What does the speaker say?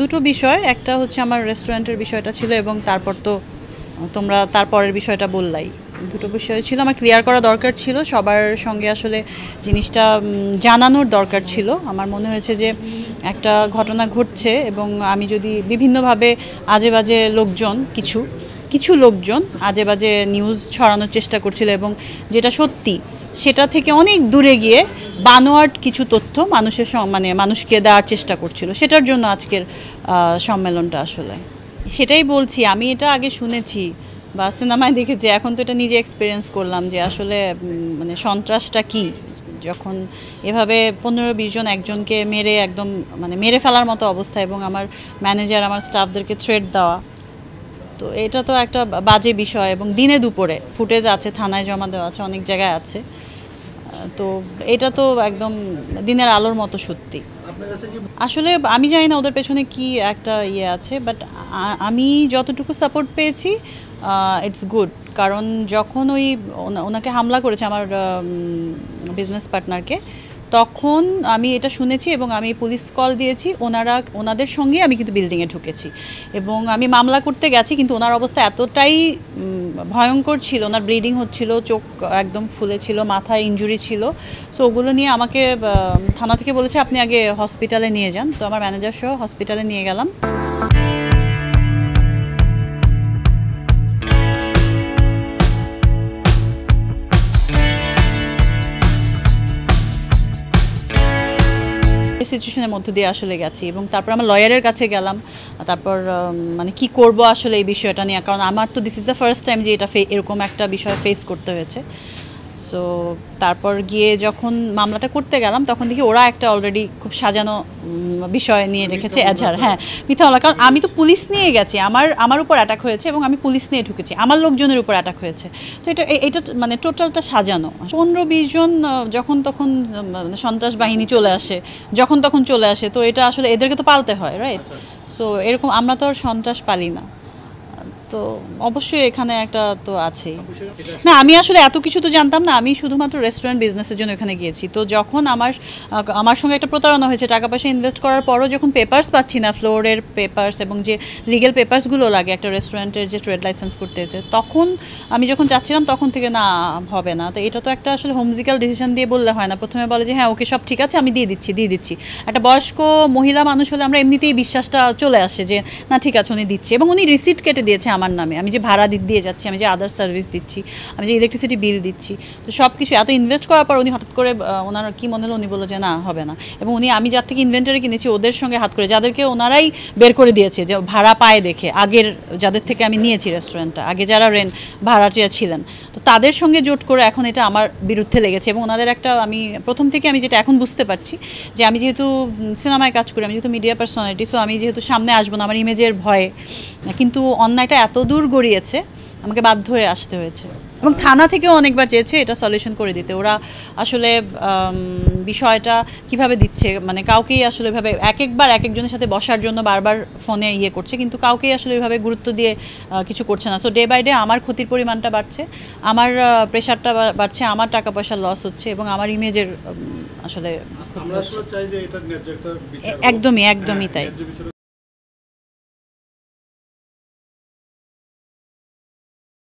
দুটো বিষয়, একটা হচ্ছে আমার রেস্টুরেন্টের বিষয়টা ছিল এবং তারপর তো তোমরা তারপরের বিষয়টা বললাই। দুটো বিষয় ছিল আমার ক্লিয়ার করা দরকার ছিল, সবার সঙ্গে আসলে জিনিসটা জানানোর দরকার ছিল। আমার মনে হয়েছে যে একটা ঘটনা ঘটছে এবং আমি যদি বিভিন্নভাবে আজে বাজে লোকজন কিছু কিছু লোকজন আজে বাজে নিউজ ছড়ানোর চেষ্টা করছিল এবং যেটা সত্যি সেটা থেকে অনেক দূরে গিয়ে বানোয়াট কিছু তথ্য মানুষের মানে মানুষকে দেওয়ার চেষ্টা করছিল, সেটার জন্য আজকের সম্মেলনটা আসলে। সেটাই বলছি, আমি এটা আগে শুনেছি বা সিনেমায় দেখেছি, এখন তো এটা নিজে এক্সপিরিয়েন্স করলাম যে আসলে মানে সন্ত্রাসটা কি, যখন এভাবে 15-20 জন একজনকে মেরে একদম মানে মেরে ফেলার মতো অবস্থা এবং আমার ম্যানেজার আমার স্টাফদেরকে থ্রেট দেওয়া, তো এটা তো একটা বাজে বিষয় এবং দিনে দুপুরে ফুটেজ আছে, থানায় জমা দেওয়া আছে, অনেক জায়গায় আছে। তো এটা তো একদম দিনের আলোর মতো সত্যি। আসলে আমি জানি না ওদের পেছনে কি একটা ইয়ে আছে, বাট আমি যতটুকু সাপোর্ট পেয়েছি ইটস গুড। কারণ যখন ওনাকে হামলা করেছে আমার বিজনেস পার্টনারকে, তখন আমি এটা শুনেছি এবং আমি পুলিশ কল দিয়েছি। ওনাদের সঙ্গে আমি কিন্তু বিল্ডিংয়ে ঢুকেছি এবং আমি মামলা করতে গেছি, কিন্তু ওনার অবস্থা এতটাই ভয়ঙ্কর ছিল, ওনার ব্লিডিং হচ্ছিল, চোখ একদম ফুলে ছিল, মাথায় ইনজুরি ছিল। সো ওগুলো নিয়ে আমাকে থানা থেকে বলেছে আপনি আগে হসপিটালে নিয়ে যান। তো আমার ম্যানেজার সহ হসপিটালে নিয়ে গেলাম। সিচুয়েশনের মধ্যে দিয়ে আসলে গেছি এবং তারপর আমার লয়ারের কাছে গেলাম। তারপর মানে কি করব আসলে এই বিষয়টা নিয়ে, কারণ আমার তো this is the first time যে এটা এরকম একটা বিষয় ফেস করতে হয়েছে। সো তারপর গিয়ে যখন মামলাটা করতে গেলাম তখন দেখি ওরা একটা অলরেডি খুব বিষয় নিয়ে রেখেছে, এজাহার। হ্যাঁ, মিথ্যা মামলা, কারণ আমি তো পুলিশ নিয়ে গেছি, আমার উপর অ্যাটাক হয়েছে এবং আমি পুলিশ নিয়ে ঢুকেছি, আমার লোকজনের উপর অ্যাটাক হয়েছে। তো এটা মানে টোটালটা সাজানো। 15-20 জন যখন তখন সন্ত্রাস বাহিনী চলে আসে, যখন তখন চলে আসে, তো এটা আসলে এদেরকে তো পালতে হয়, রাইট? সো এরকম আমরা তো আর সন্ত্রাস পালি না, তো অবশ্যই এখানে একটা তো আছেই। না, আমি আসলে এত কিছু তো জানতাম না, আমি শুধুমাত্র রেস্টুরেন্ট বিজনেসের জন্য এখানে গিয়েছি। তো যখন আমার সঙ্গে একটা প্রতারণা হয়েছে, টাকা পয়সা ইনভেস্ট করার পরও যখন পেপারস পাচ্ছি না, ফ্লোরের পেপারস এবং যে লিগেল পেপারসগুলো লাগে একটা রেস্টুরেন্টের যে ট্রেড লাইসেন্স করতে যেতে, তখন আমি যখন যাচ্ছিলাম তখন থেকে না হবে না। তো এটা তো একটা আসলে হোমজিক্যাল ডিসিশন দিয়ে বললে হয় না। প্রথমে বলে যে হ্যাঁ ওকে সব ঠিক আছে, আমি দিয়ে দিচ্ছি। একটা বয়স্ক মহিলা মানুষ হলে আমরা এমনিতেই বিশ্বাসটা চলে আসে যে না ঠিক আছে উনি দিচ্ছে, এবং উনি রিসিট কেটে দিয়েছে আমার নামে, আমি যে ভাড়া দিয়ে যাচ্ছি, আমি যে আদার সার্ভিস দিচ্ছি, আমি যে ইলেকট্রিসিটি বিল দিচ্ছি, তো সব কিছু এত ইনভেস্ট করার পর উনি হঠাৎ করে ওনার কী মনে হলো, উনি বললো যে না হবে না। এবং আমি যার থেকে ইনভেন্টারি কিনেছি ওদের সঙ্গে হাত করে, যাদেরকে ওনারাই বের করে দিয়েছে যে ভাড়া পায় দেখে, আগের যাদের থেকে আমি নিয়েছি রেস্টুরেন্টটা, আগে যারা ভাড়াটিয়া ছিলেন, তো তাদের সঙ্গে জোট করে এখন এটা আমার বিরুদ্ধে লেগেছে। এবং ওনাদের একটা আমি প্রথম থেকে আমি যেটা এখন বুঝতে পারছি যে আমি যেহেতু সিনেমায় কাজ করি, আমি যেহেতু মিডিয়া পার্সোনালিটি, সো আমি যেহেতু সামনে আসবো না আমার ইমেজের ভয়ে, কিন্তু অন্যায়টা এত দূর গড়িয়েছে আমাকে বাধ্য হয়ে আসতে হয়েছে। এবং থানা থেকেও অনেকবার চেয়েছে এটা সলিউশন করে দিতে। ওরা আসলে বিষয়টা কিভাবে দিচ্ছে, মানে কাউকেই আসলে এভাবে একবার একজনের সাথে বসার জন্য বারবার ফোনে করছে, কিন্তু কাউকেই আসলে ওইভাবে গুরুত্ব দিয়ে কিছু করছে না। সো ডে বাই ডে আমার ক্ষতির পরিমাণটা বাড়ছে, আমার প্রেশারটা বাড়ছে, আমার টাকা পয়সা লস হচ্ছে এবং আমার ইমেজের আসলে আমরা চাই যে এটা একদমই তাই।